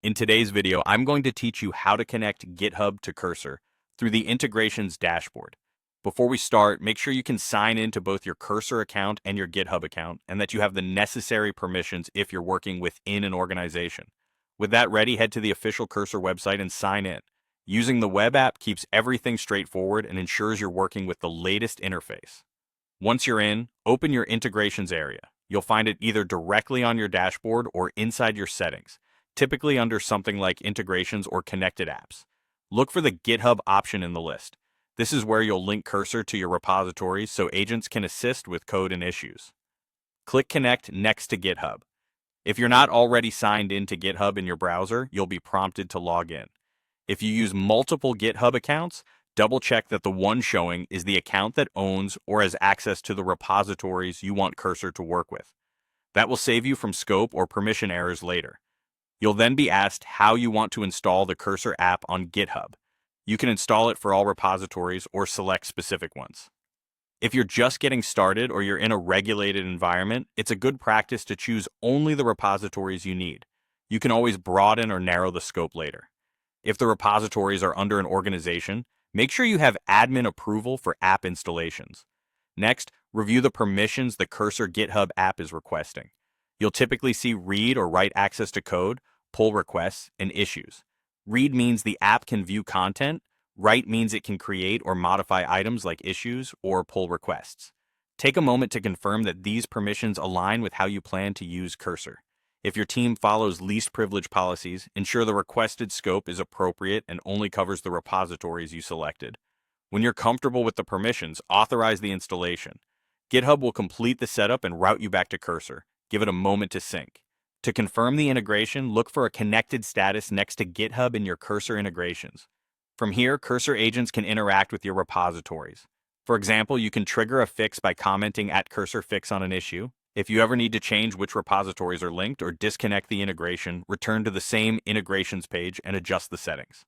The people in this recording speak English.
In today's video, I'm going to teach you how to connect GitHub to Cursor through the integrations dashboard. Before we start, make sure you can sign into both your Cursor account and your GitHub account, and that you have the necessary permissions if you're working within an organization. With that ready, head to the official Cursor website and sign in. Using the web app keeps everything straightforward and ensures you're working with the latest interface. Once you're in, open your integrations area. You'll find it either directly on your dashboard or inside your settings, typically under something like integrations or connected apps. Look for the GitHub option in the list. This is where you'll link Cursor to your repositories so agents can assist with code and issues. Click Connect next to GitHub. If you're not already signed into GitHub in your browser, you'll be prompted to log in. If you use multiple GitHub accounts, double-check that the one showing is the account that owns or has access to the repositories you want Cursor to work with. That will save you from scope or permission errors later. You'll then be asked how you want to install the Cursor app on GitHub. You can install it for all repositories or select specific ones. If you're just getting started or you're in a regulated environment, it's a good practice to choose only the repositories you need. You can always broaden or narrow the scope later. If the repositories are under an organization, make sure you have admin approval for app installations. Next, review the permissions the Cursor GitHub app is requesting. You'll typically see read or write access to code, pull requests, and issues. Read means the app can view content. Write means it can create or modify items like issues or pull requests. Take a moment to confirm that these permissions align with how you plan to use Cursor. If your team follows least privilege policies, ensure the requested scope is appropriate and only covers the repositories you selected. When you're comfortable with the permissions, authorize the installation. GitHub will complete the setup and route you back to Cursor. Give it a moment to sync. To confirm the integration, look for a connected status next to GitHub in your Cursor integrations. From here, Cursor agents can interact with your repositories. For example, you can trigger a fix by commenting at Cursor fix on an issue. If you ever need to change which repositories are linked or disconnect the integration, return to the same integrations page and adjust the settings.